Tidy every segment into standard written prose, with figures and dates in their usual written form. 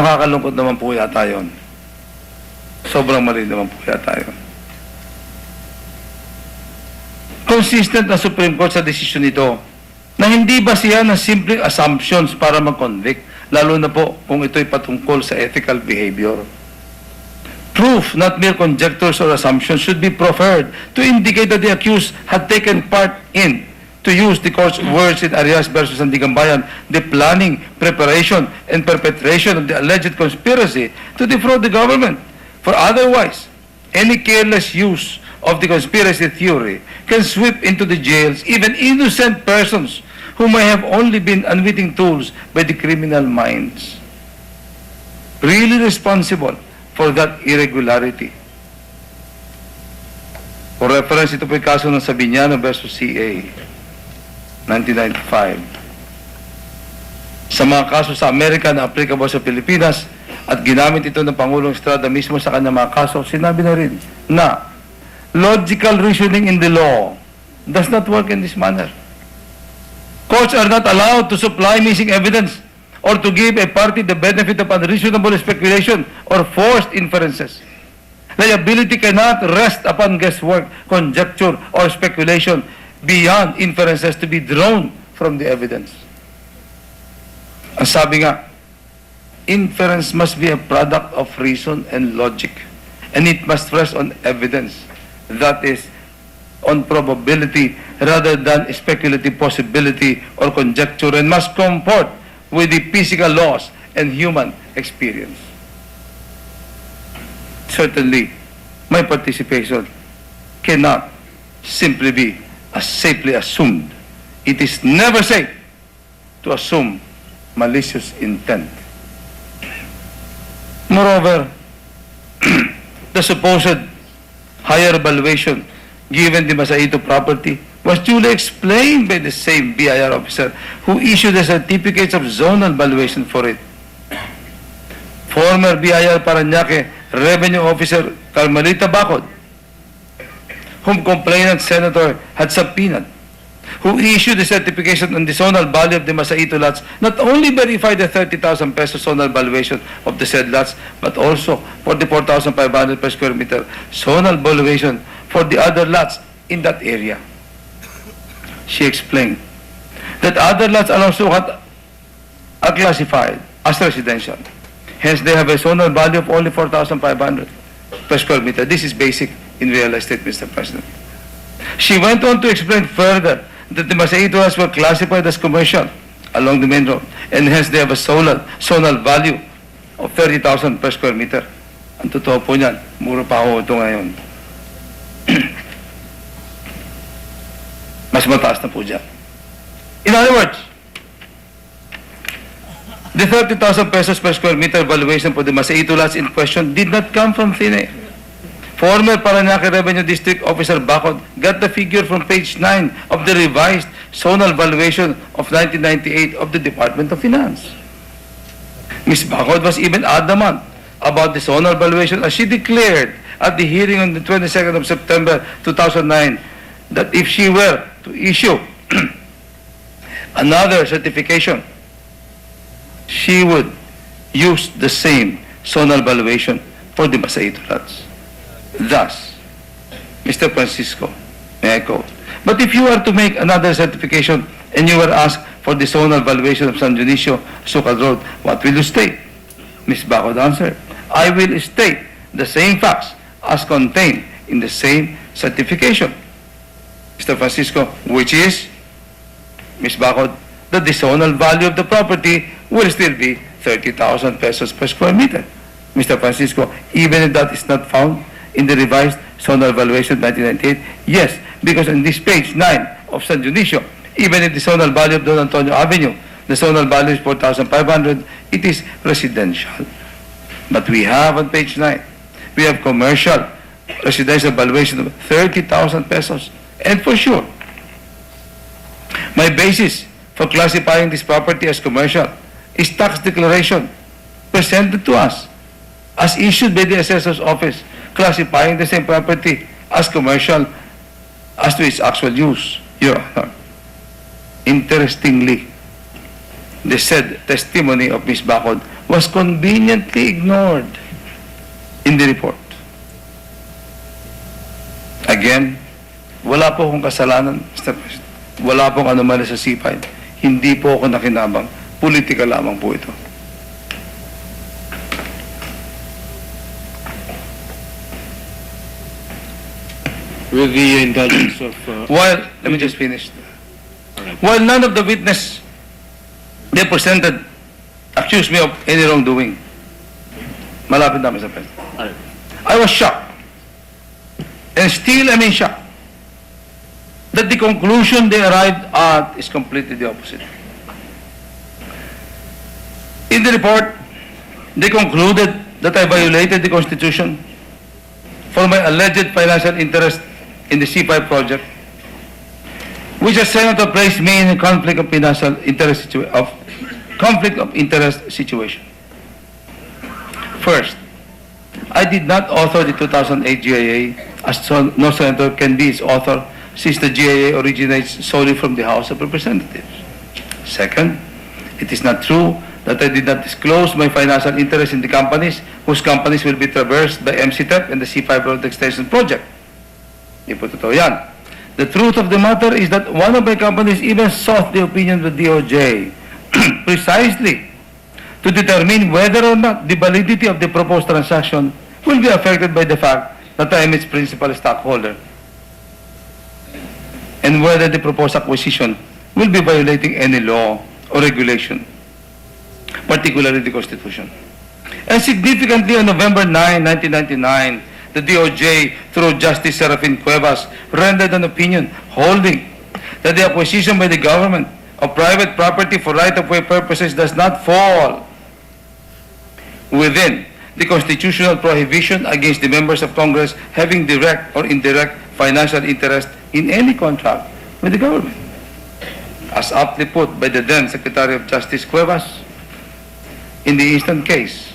Nakakalungkot naman po yata yun. Sobrang mali naman po yata yun. Consistent na Supreme Court sa desisyon nito na hindi basihan ng simple assumptions para mag-convict, lalo na po kung ito'y patungkol sa ethical behavior. Proof, not mere conjectures or assumptions, should be proffered to indicate that the accused had taken part in, to use the court's words in Arias versus Sandiganbayan, the planning, preparation, and perpetration of the alleged conspiracy to defraud the government. For otherwise, any careless use of the conspiracy theory can sweep into the jails even innocent persons who may have only been unwitting tools by the criminal minds. Really responsible for that irregularity. For reference, ito po yung kaso ng Sabiñano versus CA. 1995. Sa mga kaso sa Amerika na applicable sa Pilipinas at ginamit ito ng Pangulong Estrada mismo sa kanyang mga kaso, sinabi na rin na logical reasoning in the law does not work in this manner. Courts are not allowed to supply missing evidence or to give a party the benefit of unreasonable speculation or forced inferences. Liability cannot rest upon guesswork, conjecture, or speculation beyond inferences to be drawn from the evidence. Ang sabi nga, inference must be a product of reason and logic, and it must rest on evidence, that is, on probability rather than speculative possibility or conjecture, and must comport with the physical laws and human experience. Certainly, my participation cannot simply be safely assumed. It is never safe to assume malicious intent. Moreover, the supposed higher valuation given the Masaito property was duly explained by the same BIR officer who issued the certificates of zonal valuation for it. Former BIR Parañaque Revenue Officer Carmelita Bacod, whom complainant Senator had subpoenaed, who issued the certification on the zonal value of the Masaito lots, not only verified the 30,000 pesos zonal valuation of the said lots, but also 44,500 per square meter zonal valuation for the other lots in that area. She explained that other lots are also are classified as residential. Hence, they have a zonal value of only 4,500 per square meter. This is basic in real estate, Mr. President. She went on to explain further that the Masaito lots were classified as commercial along the main road, and hence they have a zonal value of 30,000 per square meter. Ang totoo po niyan, mura pa ako ito ngayon. Mas mataas na po dyan. In other words, the 30,000 pesos per square meter valuation for the Masaito lots in question did not come from thin air. Former Parañaque Revenue District Officer Bacod got the figure from page 9 of the revised zonal valuation of 1998 of the Department of Finance. Ms. Bacod was even adamant about the zonal valuation as she declared at the hearing on the 22nd of September 2009 that if she were to issue another certification, she would use the same zonal valuation for the Masaito lots. Thus, Mr. Francisco, may I quote, but if you are to make another certification and you were asked for the zonal valuation of San Dionisio, Sucal Road, what will you state? Ms. Bacod answered, I will state the same facts as contained in the same certification. Mr. Francisco, which is, Ms. Bacod, that the zonal value of the property will still be 30,000 pesos per square meter. Mr. Francisco, even if that is not found in the revised zonal valuation 1998, yes, because on this page 9 of San Dionisio, even if the zonal value of Don Antonio Avenue, the zonal value is 4,500, it is residential. But we have on page 9, we have commercial residential valuation of 30,000 pesos. And for sure, my basis for classifying this property as commercial is tax declaration presented to us as issued by the assessor's office, classifying the same property as commercial as to its actual use, Your Honor. Interestingly, the said testimony of Ms. Bacod was conveniently ignored in the report. Again, wala po akong kasalanan, Mr. President. Wala pong anomalya sa C5. Hindi po ako nakinabang. Politika lamang po ito. With the indulgence of... While, let me just finish. While none of the witness they presented accused me of any wrongdoing. Malapit na, Mr. President. I was shocked. And still I'm in shock that the conclusion they arrived at is completely the opposite. In the report, they concluded that I violated the Constitution for my alleged financial interest in the C5 project, which as Senator placed me in a conflict of interest situation. First, I did not author the 2008 GIA, as no senator can be its author, since the GIA originates solely from the House of Representatives. Second, it is not true that I did not disclose my financial interest in the companies whose companies will be traversed by MCTEP and the C5 Road Extension Project. Di po totoo yan. The truth of the matter is that one of my companies even sought the opinion of the DOJ precisely to determine whether or not the validity of the proposed transaction will be affected by the fact that I am its principal stockholder and whether the proposed acquisition will be violating any law or regulation, particularly the Constitution. And significantly, on November 9, 1999, the DOJ, through Justice Serafin Cuevas, rendered an opinion holding that the acquisition by the government of private property for right-of-way purposes does not fall within the constitutional prohibition against the members of Congress having direct or indirect financial interest in any contract with the government. As aptly put by the then Secretary of Justice Cuevas, in the instant case,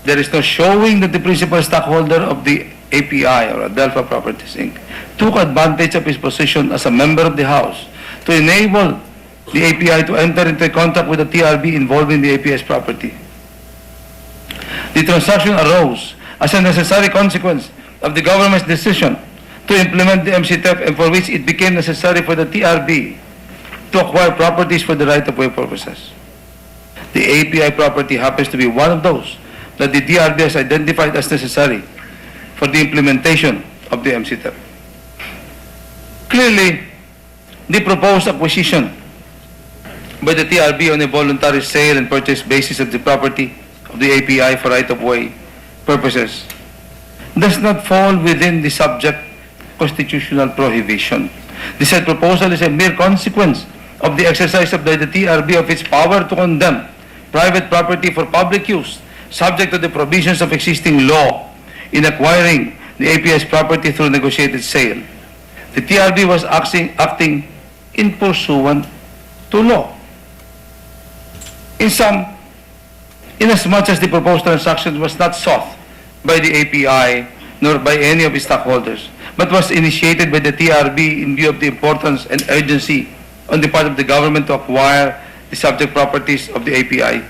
there is no showing that the principal stockholder of the API or Adelpha Properties Inc. took advantage of his position as a member of the House to enable the API to enter into a contract with the TRB involving the API's property. The transaction arose as a necessary consequence of the government's decision to implement the MCTEP, and for which it became necessary for the TRB to acquire properties for the right-of-way purposes. The API property happens to be one of those that the TRB has identified as necessary for the implementation of the MCTEP. Clearly, the proposed acquisition by the TRB on a voluntary sale and purchase basis of the property of the API for right-of-way purposes does not fall within the subject constitutional prohibition. The said proposal is a mere consequence of the exercise of the TRB of its power to condemn private property for public use, subject to the provisions of existing law in acquiring the API's property through negotiated sale. The TRB was acting in pursuant to law. In as much as the proposed transaction was not sought by the API nor by any of its stockholders, but was initiated by the TRB in view of the importance and urgency on the part of the government to acquire the subject properties of the API,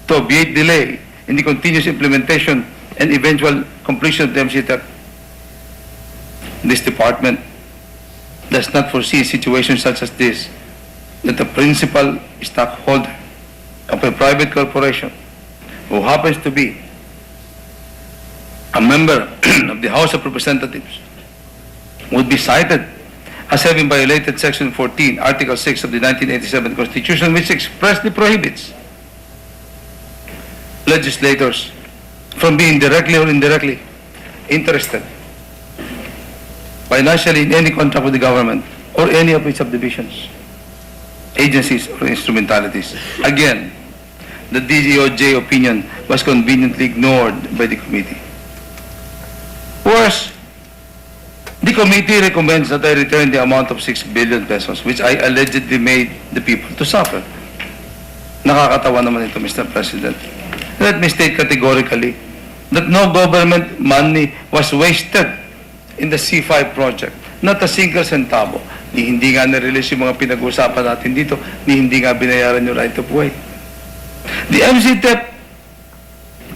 to obviate delay in the continuous implementation and eventual completion of the MCTEP. This department does not foresee situations such as this, that the principal stockholder of a private corporation who happens to be a member of the House of Representatives would be cited as having violated Section 14, Article 6 of the 1987 Constitution, which expressly prohibits legislators from being directly or indirectly interested financially in any contract with the government or any of its subdivisions, agencies, or instrumentalities. Again, the DOJ opinion was conveniently ignored by the committee. Worse, the committee recommends that I return the amount of 6 billion pesos which I allegedly made the people to suffer. Nakakatawa naman ito, Mr. President. Let me state categorically that no government money was wasted in the C5 project. Not a single centavo. Ni hindi nga na-release yung mga pinag-usapan natin dito, ni hindi nga binayaran yung right of way. The MCTEP